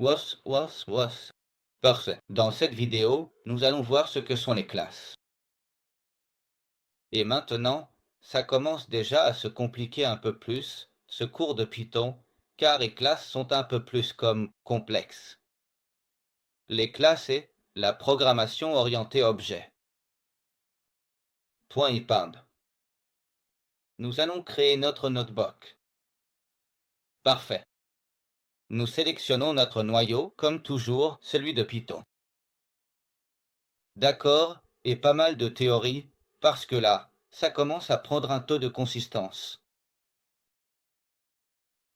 Was. Parfait. Dans cette vidéo, nous allons voir ce que sont les classes. Et maintenant, ça commence déjà à se compliquer un peu plus, ce cours de Python, car les classes sont un peu plus comme complexes. Les classes et la programmation orientée objet. .ipand. Nous allons créer notre notebook. Parfait. Nous sélectionnons notre noyau, comme toujours, celui de Python. D'accord, et pas mal de théorie, parce que là, ça commence à prendre un taux de consistance.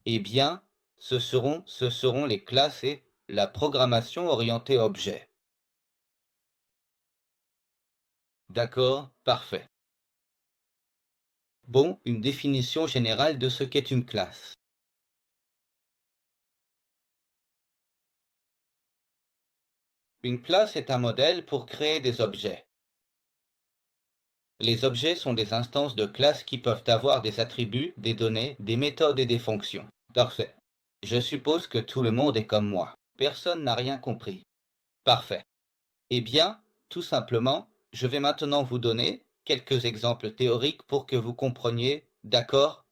Eh bien, ce seront les classes et la programmation orientée objet. D'accord, parfait. Bon, une définition générale de ce qu'est une classe. Une classe est un modèle pour créer des objets. Les objets sont des instances de classe qui peuvent avoir des attributs, des données, des méthodes et des fonctions. Parfait. Je suppose que tout le monde est comme moi. Personne n'a rien compris. Parfait. Eh bien, tout simplement, je vais maintenant vous donner quelques exemples théoriques pour que vous compreniez, d'accord?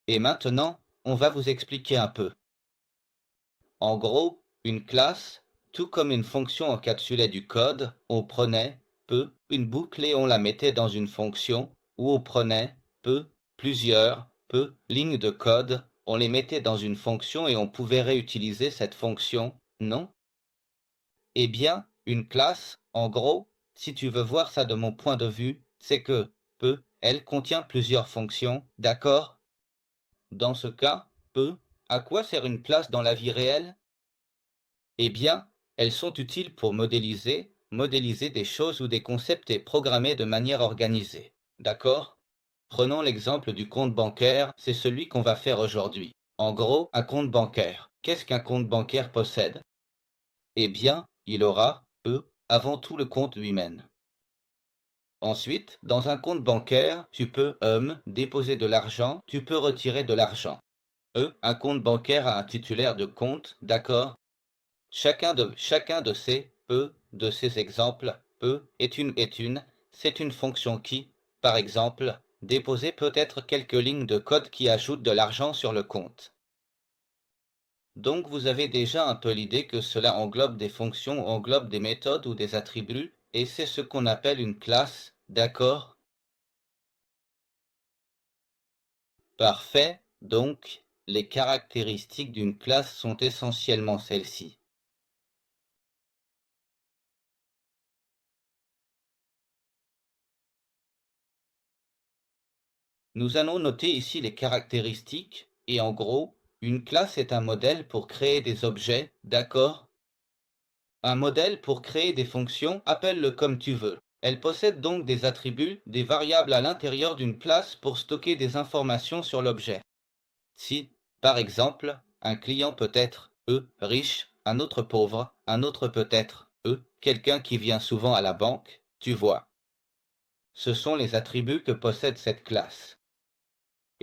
Et maintenant, on va vous expliquer un peu. En gros, une classe, tout comme une fonction encapsulait du code, on prenait, une boucle et on la mettait dans une fonction, ou on prenait, plusieurs, lignes de code, on les mettait dans une fonction et on pouvait réutiliser cette fonction, non? Eh bien, une classe, en gros, si tu veux voir ça de mon point de vue, c'est que, elle contient plusieurs fonctions, d'accord? Dans ce cas, à quoi sert une classe dans la vie réelle? Eh bien, elles sont utiles pour modéliser des choses ou des concepts et programmer de manière organisée, d'accord? Prenons l'exemple du compte bancaire, c'est celui qu'on va faire aujourd'hui. En gros, un compte bancaire. Qu'est-ce qu'un compte bancaire possède? Eh bien, il aura, avant tout le compte lui-même. Ensuite, dans un compte bancaire, tu peux, déposer de l'argent, tu peux retirer de l'argent. Un compte bancaire a un titulaire de compte, d'accord? Chacun de ces exemples, c'est une fonction qui, par exemple, déposer peut être quelques lignes de code qui ajoutent de l'argent sur le compte. Donc vous avez déjà un peu l'idée que cela englobe des fonctions, englobe des méthodes ou des attributs, et c'est ce qu'on appelle une classe, d'accord? Parfait, donc les caractéristiques d'une classe sont essentiellement celles-ci. Nous allons noter ici les caractéristiques, et en gros, une classe est un modèle pour créer des objets, d'accord? Un modèle pour créer des fonctions, appelle-le comme tu veux. Elle possède donc des attributs, des variables à l'intérieur d'une classe pour stocker des informations sur l'objet. Si, par exemple, un client peut être, riche, un autre pauvre, un autre peut être, quelqu'un qui vient souvent à la banque, tu vois. Ce sont les attributs que possède cette classe.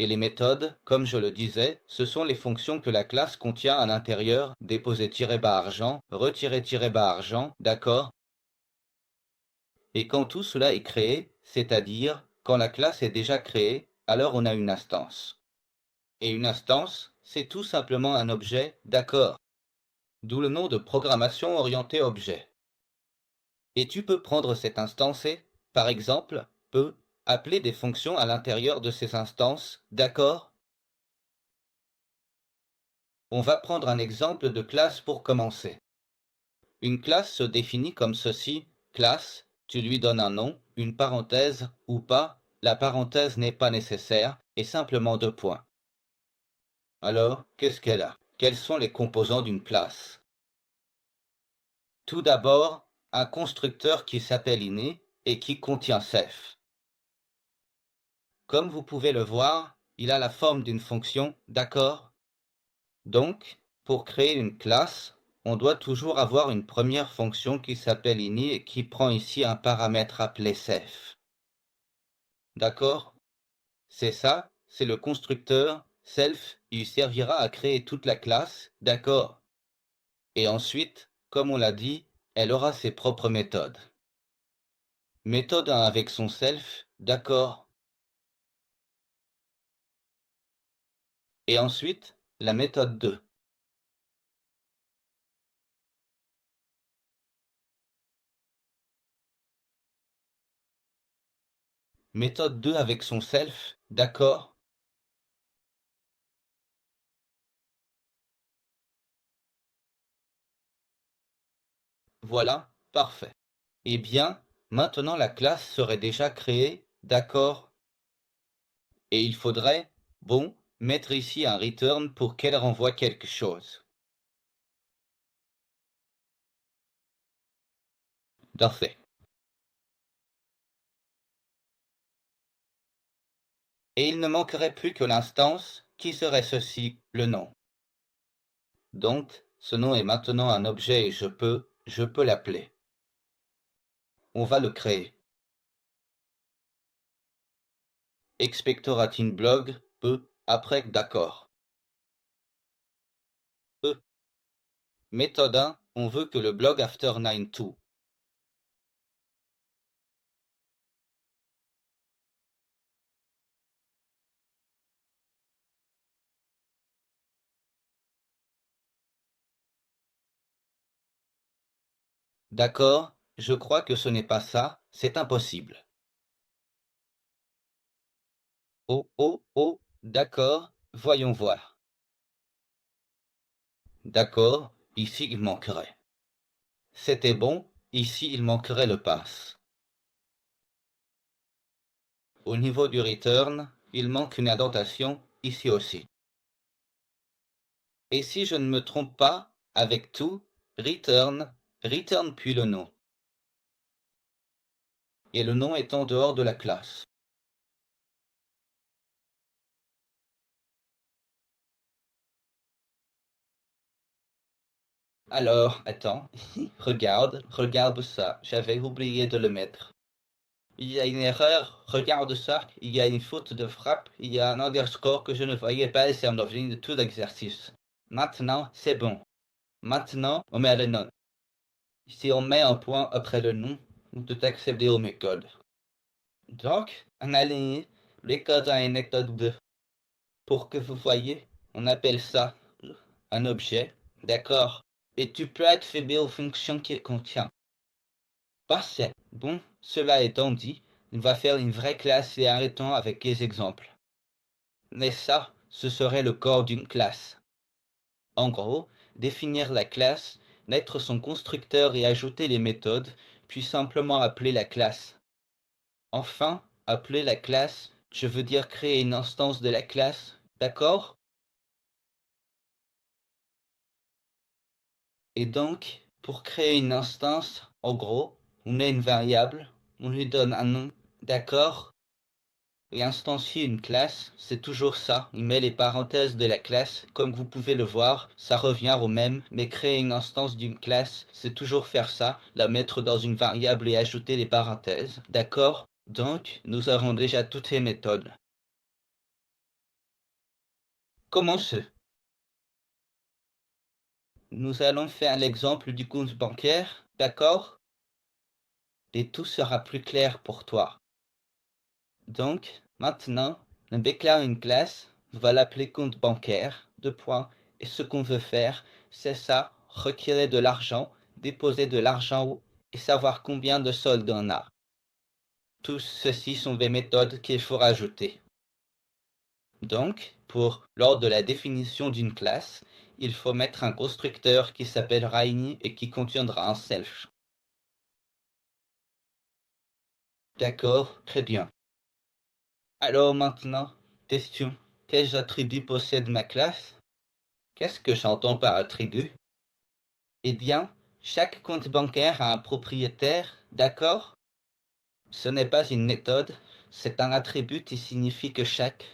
Et les méthodes, comme je le disais, ce sont les fonctions que la classe contient à l'intérieur, déposer-argent, retirer-argent, d'accord? Et quand tout cela est créé, c'est-à-dire quand la classe est déjà créée, alors on a une instance. Et une instance, c'est tout simplement un objet, d'accord? D'où le nom de programmation orientée objet. Et tu peux prendre cette instance et, par exemple, appeler des fonctions à l'intérieur de ces instances, d'accord? On va prendre un exemple de classe pour commencer. Une classe se définit comme ceci, classe, tu lui donnes un nom, une parenthèse ou pas, la parenthèse n'est pas nécessaire, et simplement deux points. Alors, qu'est-ce qu'elle a? Quels sont les composants d'une classe? Tout d'abord, un constructeur qui s'appelle init et qui contient self. Comme vous pouvez le voir, il a la forme d'une fonction, d'accord? Donc, pour créer une classe, on doit toujours avoir une première fonction qui s'appelle ini et qui prend ici un paramètre appelé self. D'accord? C'est ça, c'est le constructeur, Self, il servira à créer toute la classe, d'accord. Et ensuite, comme on l'a dit, elle aura ses propres méthodes. Méthode 1 avec son self, d'accord. Et ensuite, la méthode 2. Méthode 2 avec son self, d'accord. Voilà, parfait. Eh bien, maintenant la classe serait déjà créée, d'accord. Et il faudrait, bon, mettre ici un return pour qu'elle renvoie quelque chose. Parfait. Et il ne manquerait plus que l'instance, qui serait ceci, le nom. Donc, ce nom est maintenant un objet et je peux l'appeler. On va le créer. Expectorat in blog, après, d'accord. Méthode 1, on veut que le blog after 9 D'accord, je crois que ce n'est pas ça, c'est impossible. Oh, oh, oh, d'accord, voyons voir. D'accord, ici il manquerait. C'était bon, ici il manquerait le pass. Au niveau du return, il manque une indentation, ici aussi. Et si je ne me trompe pas, avec tout, return puis le nom. Et le nom est en dehors de la classe. Alors, attends, regarde ça, j'avais oublié de le mettre. Il y a une erreur, regarde ça, il y a une faute de frappe, il y a un underscore que je ne voyais pas et c'est en origine de tout l'exercice. Maintenant, c'est bon. Maintenant, on met le nom. Si on met un point après le nom, on peut accéder aux méthodes. Donc, on aligne les codes à une méthode 2. Pour que vous voyez, on appelle ça un objet, d'accord? Et tu peux attribuer aux fonctions qu'il contient. Parfait. Bon, cela étant dit, on va faire une vraie classe et arrêtons avec les exemples. Mais ça, ce serait le corps d'une classe. En gros, définir la classe, mettre son constructeur et ajouter les méthodes, puis simplement appeler la classe. Enfin, appeler la classe, je veux dire créer une instance de la classe, d'accord? Et donc, pour créer une instance, en gros, on a une variable, on lui donne un nom, d'accord? Et instancier une classe, c'est toujours ça. Il met les parenthèses de la classe. Comme vous pouvez le voir, ça revient au même. Mais créer une instance d'une classe, c'est toujours faire ça. La mettre dans une variable et ajouter les parenthèses. D'accord? Donc, nous avons déjà toutes les méthodes. Commencez. Nous allons faire l'exemple du compte bancaire. D'accord? Et tout sera plus clair pour toi. Donc, maintenant, on déclare une classe, on va l'appeler compte bancaire, deux points, et ce qu'on veut faire, c'est ça, retirer de l'argent, déposer de l'argent et savoir combien de soldes on a. Tous ceci sont des méthodes qu'il faut rajouter. Donc, lors de la définition d'une classe, il faut mettre un constructeur qui s'appellera ini et qui contiendra un self. D'accord, très bien. Alors maintenant, question. Quels attributs possède ma classe? Qu'est-ce que j'entends par attribut? Eh bien, chaque compte bancaire a un propriétaire, d'accord? Ce n'est pas une méthode, c'est un attribut qui signifie que chaque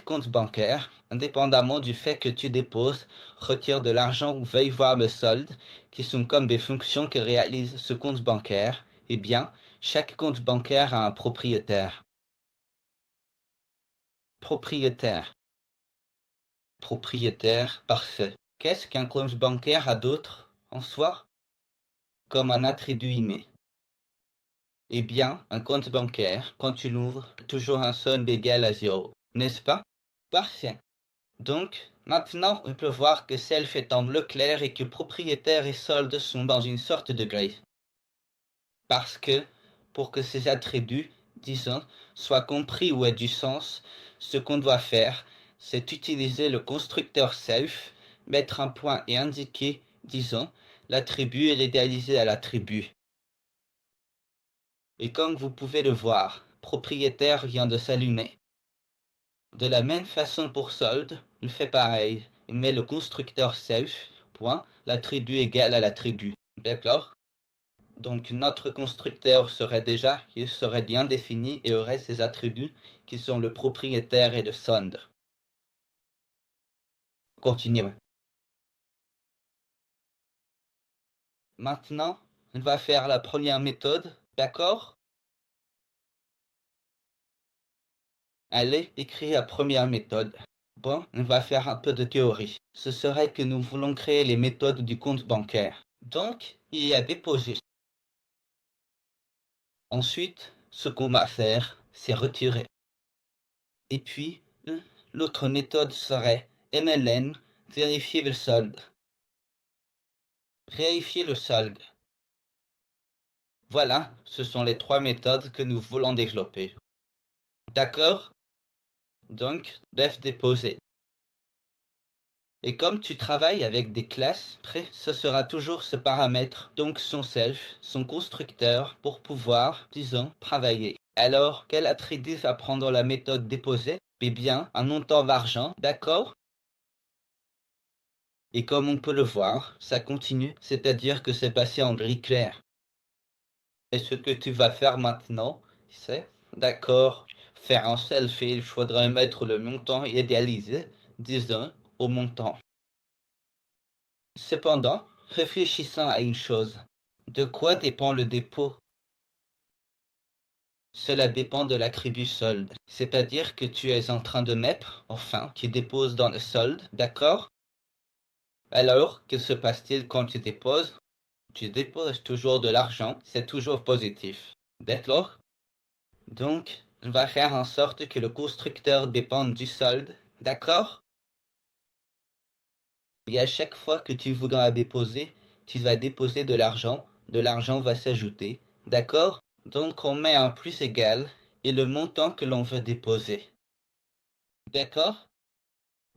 compte bancaire, indépendamment du fait que tu déposes, retire de l'argent ou veuille voir le solde, qui sont comme des fonctions que réalise ce compte bancaire, eh bien, chaque compte bancaire a un propriétaire. Propriétaire. propriétaire parfait. Qu'est-ce qu'un compte bancaire a d'autre en soi comme un attribut inné? Eh bien, un compte bancaire, quand tu l'ouvres, a toujours un solde égal à 0, n'est-ce pas? Parfait. Donc, maintenant, on peut voir que self est en bleu clair et que propriétaire et solde sont dans une sorte de gris. Parce que, pour que ces attributs, disons, soient compris ou aient du sens, ce qu'on doit faire, c'est utiliser le constructeur self, mettre un point et indiquer, disons, l'attribut et l'idéaliser à l'attribut. Et comme vous pouvez le voir, propriétaire vient de s'allumer. De la même façon pour solde, il fait pareil. Il met le constructeur self, point, l'attribut égal à l'attribut. D'accord? Donc notre constructeur il serait bien défini et aurait ses attributs qui sont le propriétaire et le solde. Continuons. Maintenant, on va faire la première méthode, d'accord? Allez, écris la première méthode. Bon, on va faire un peu de théorie. Ce serait que nous voulons créer les méthodes du compte bancaire. Donc, il y a déposé. Ensuite, ce qu'on va faire, c'est retirer. Et puis, l'autre méthode serait MLN, vérifier le solde. Vérifier le solde. Voilà, ce sont les trois méthodes que nous voulons développer. D'accord? Donc, def déposer. Et comme tu travailles avec des classes, ce sera toujours ce paramètre, donc son self, son constructeur, pour pouvoir, disons, travailler. Alors, quel attribut va prendre la méthode déposer? Eh bien, un montant d'argent, d'accord? Et comme on peut le voir, ça continue, c'est-à-dire que c'est passé en gris clair. Et ce que tu vas faire maintenant, c'est, d'accord, faire un selfie, il faudrait mettre le montant idéalisé, disons, au montant. Cependant, réfléchissons à une chose. De quoi dépend le dépôt? Cela dépend de l'attribut solde. C'est-à-dire que tu es en train de mettre, enfin, tu déposes dans le solde, d'accord? Alors, que se passe-t-il quand tu déposes? Tu déposes toujours de l'argent, c'est toujours positif. D'accord? Donc, on va faire en sorte que le constructeur dépende du solde, d'accord? Et à chaque fois que tu voudras déposer, tu vas déposer de l'argent va s'ajouter, d'accord? Donc on met un plus égal et le montant que l'on veut déposer. D'accord?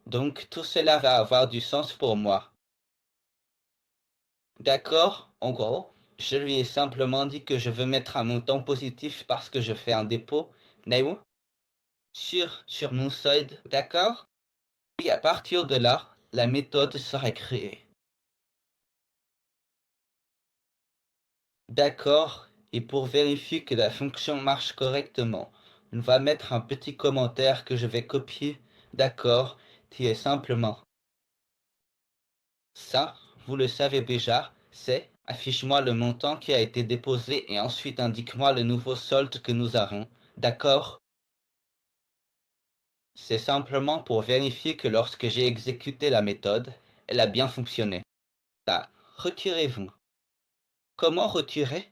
Donc tout cela va avoir du sens pour moi. D'accord? En gros, je lui ai simplement dit que je veux mettre un montant positif parce que je fais un dépôt, n'est-ce sur mon solde, d'accord? Puis à partir de là, la méthode sera créée. D'accord, et pour vérifier que la fonction marche correctement, on va mettre un petit commentaire que je vais copier, d'accord, qui est simplement ça, vous le savez déjà, c'est affiche-moi le montant qui a été déposé et ensuite indique-moi le nouveau solde que nous avons, d'accord? C'est simplement pour vérifier que lorsque j'ai exécuté la méthode, elle a bien fonctionné. Là, retirez-vous. Comment retirer?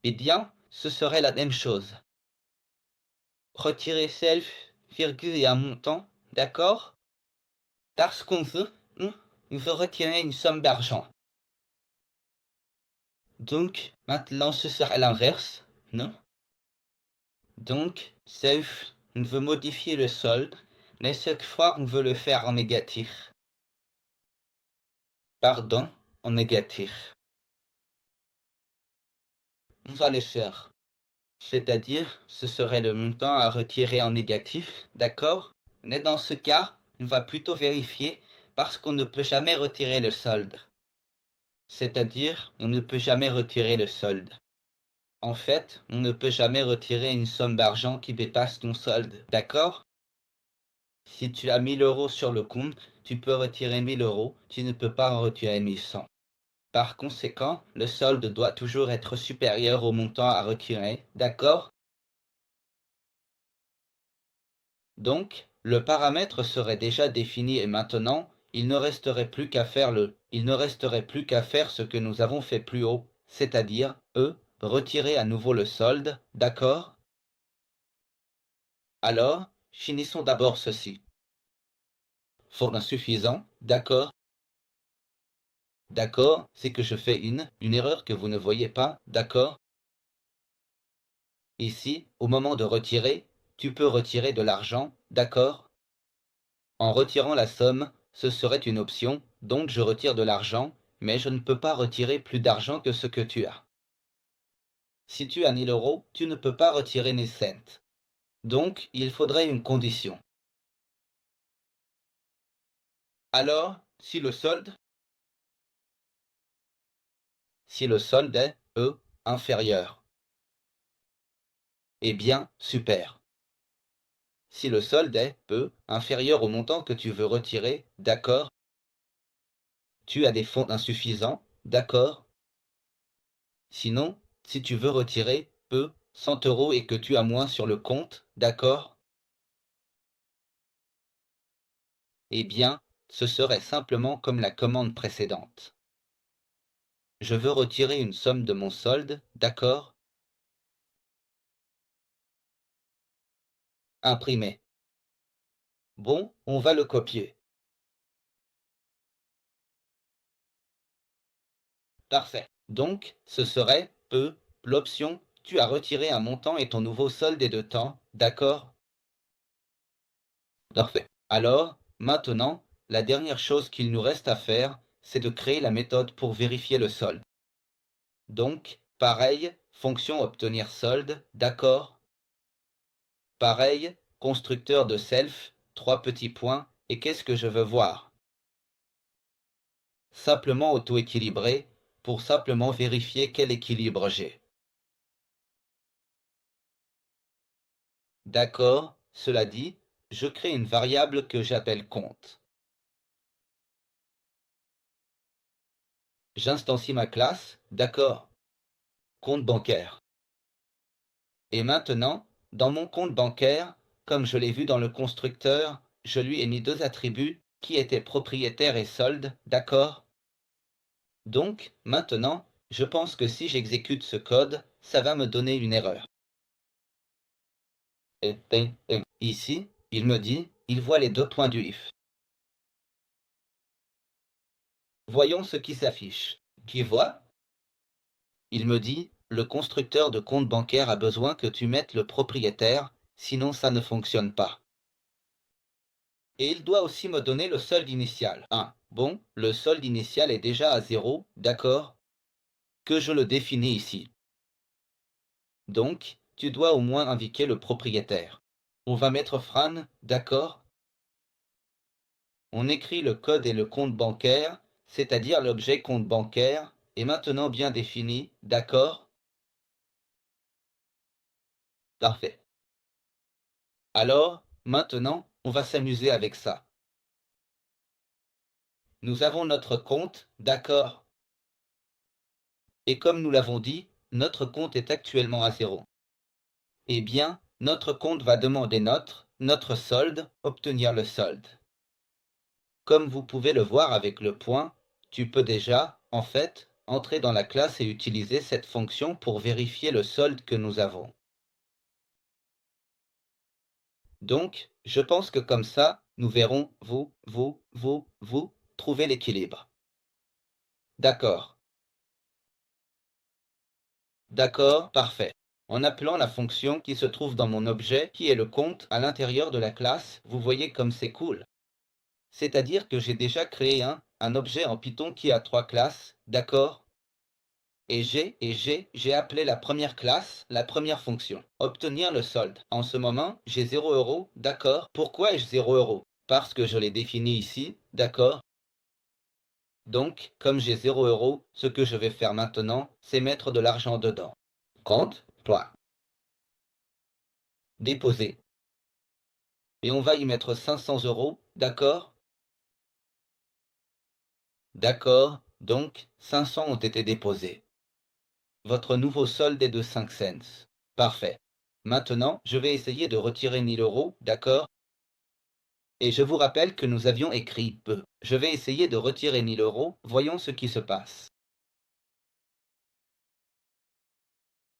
Eh bien, ce serait la même chose. Retirer self, virgule et un montant, d'accord? Parce qu'on veut, on veut retirer une somme d'argent. Donc, maintenant ce sera l'inverse, non? Donc, self, on veut modifier le solde, mais cette fois on veut le faire en négatif. Pardon, en négatif. On va le faire. C'est-à-dire, ce serait le montant à retirer en négatif, d'accord? Mais dans ce cas, on va plutôt vérifier parce qu'on ne peut jamais retirer le solde. C'est-à-dire, on ne peut jamais retirer le solde. En fait, on ne peut jamais retirer une somme d'argent qui dépasse ton solde, d'accord? Si tu as 1000 euros sur le compte, tu peux retirer 1000 euros, tu ne peux pas en retirer 1100. Par conséquent, le solde doit toujours être supérieur au montant à retirer, d'accord? Donc, Le paramètre serait déjà défini et maintenant, il ne resterait plus qu'à faire ce que nous avons fait plus haut, c'est-à-dire, retirer à nouveau le solde, d'accord? Alors, finissons d'abord ceci. Faute insuffisant, d'accord? D'accord, c'est que je fais une erreur que vous ne voyez pas, d'accord? Ici, au moment de retirer, tu peux retirer de l'argent, d'accord? En retirant la somme, ce serait une option, donc je retire de l'argent, mais je ne peux pas retirer plus d'argent que ce que tu as. Si tu as 1000 euros, tu ne peux pas retirer 1000 cents. Donc, il faudrait une condition. Alors, si le solde est, inférieur. Eh bien, super. Si le solde est, inférieur au montant que tu veux retirer, d'accord? Tu as des fonds insuffisants, d'accord? Sinon, si tu veux retirer, 100 euros et que tu as moins sur le compte, d'accord? Eh bien, ce serait simplement comme la commande précédente. Je veux retirer une somme de mon solde, d'accord? Imprimer. Bon, on va le copier. Parfait. Donc, ce serait, l'option, tu as retiré un montant et ton nouveau solde est de temps, d'accord? Parfait. Alors, maintenant, la dernière chose qu'il nous reste à faire, c'est de créer la méthode pour vérifier le solde. Donc, pareil, fonction obtenir solde, d'accord? Pareil, constructeur de self, 3 petits points, et qu'est-ce que je veux voir? Simplement auto-équilibré, pour simplement vérifier quel équilibre j'ai. D'accord, cela dit, je crée une variable que j'appelle compte. J'instancie ma classe, d'accord, compte bancaire. Et maintenant, dans mon compte bancaire, comme je l'ai vu dans le constructeur, je lui ai mis deux attributs qui étaient propriétaire et solde, d'accord? Donc, maintenant, je pense que si j'exécute ce code, ça va me donner une erreur. Ici, il me dit, il voit les deux points du if. Voyons ce qui s'affiche. Qui voit? Il me dit, le constructeur de compte bancaire a besoin que tu mettes le propriétaire, sinon ça ne fonctionne pas. Et il doit aussi me donner le solde initial. Bon, le solde initial est déjà à 0, d'accord? Que je le définis ici. Donc, tu dois au moins indiquer le propriétaire. On va mettre Fran, d'accord? On écrit le code et le compte bancaire, c'est-à-dire l'objet compte bancaire, est maintenant bien défini, d'accord? Parfait. Alors, maintenant, on va s'amuser avec ça. Nous avons notre compte, d'accord? Et comme nous l'avons dit, notre compte est actuellement à 0. Eh bien, notre compte va demander notre solde, obtenir le solde. Comme vous pouvez le voir avec le point, tu peux déjà, en fait, entrer dans la classe et utiliser cette fonction pour vérifier le solde que nous avons. Donc, je pense que comme ça, nous verrons vous trouver l'équilibre. D'accord. D'accord, parfait. En appelant la fonction qui se trouve dans mon objet, qui est le compte à l'intérieur de la classe, vous voyez comme c'est cool. C'est-à-dire que j'ai déjà créé un objet en Python qui a 3 classes, d'accord? Et j'ai appelé la première classe, la première fonction. Obtenir le solde. En ce moment, j'ai 0 euros, d'accord? Pourquoi ai-je 0 euros? Parce que je l'ai défini ici, d'accord? Donc, comme j'ai 0 euros, ce que je vais faire maintenant, c'est mettre de l'argent dedans. Compte, point. Déposer. Et on va y mettre 500 euros, d'accord? D'accord, donc 500 ont été déposés. Votre nouveau solde est de 5 cents. Parfait. Maintenant, je vais essayer de retirer 1000 euros, d'accord? Et je vous rappelle que nous avions écrit peu. Je vais essayer de retirer 1000 euros, voyons ce qui se passe.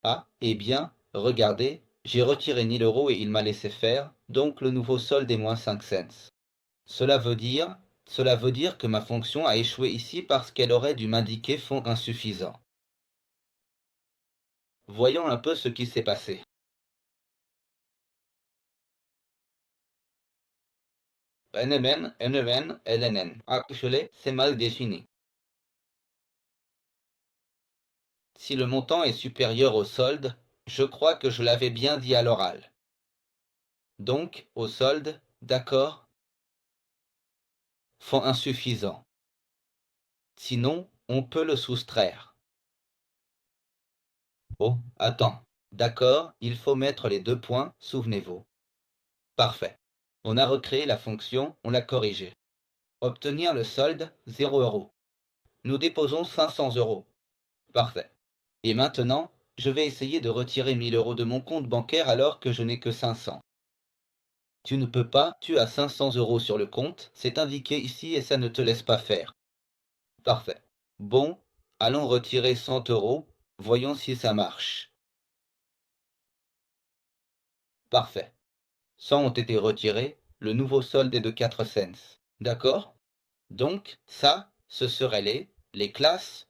Ah, eh bien, regardez, j'ai retiré 1000 euros et il m'a laissé faire, donc le nouveau solde est moins 5 cents. Cela veut dire que ma fonction a échoué ici parce qu'elle aurait dû m'indiquer fonds insuffisant. Voyons un peu ce qui s'est passé. NMN, NEN, LNN. Actually, c'est mal défini. Si le montant est supérieur au solde, je crois que je l'avais bien dit à l'oral. Donc, au solde, d'accord, fonds insuffisant. Sinon, on peut le soustraire. Oh, attends. D'accord, il faut mettre les 2 points, souvenez-vous. Parfait. On a recréé la fonction, on l'a corrigée. Obtenir le solde, 0 euros. Nous déposons 500 euros. Parfait. Et maintenant, je vais essayer de retirer 1000 euros de mon compte bancaire alors que je n'ai que 500. Tu ne peux pas, tu as 500 euros sur le compte, c'est indiqué ici et ça ne te laisse pas faire. Parfait. Bon, allons retirer 100 euros, voyons si ça marche. Parfait. 100 ont été retirés, le nouveau solde est de 4 cents. D'accord? Donc, ça, ce seraient les classes,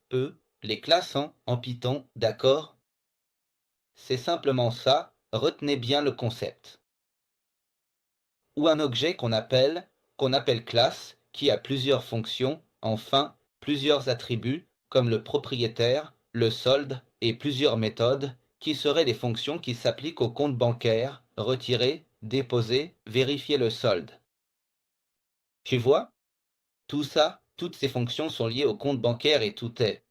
les classes en Python, d'accord? C'est simplement ça, retenez bien le concept. Ou un objet qu'on appelle classe, qui a plusieurs fonctions, enfin, plusieurs attributs, comme le propriétaire, le solde, et plusieurs méthodes, qui seraient des fonctions qui s'appliquent au compte bancaire, retirer, déposer, vérifier le solde. Tu vois? Tout ça, toutes ces fonctions sont liées au compte bancaire et tout est,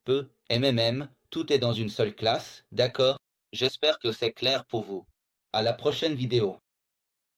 MMM, tout est dans une seule classe, d'accord? J'espère que c'est clair pour vous. À la prochaine vidéo.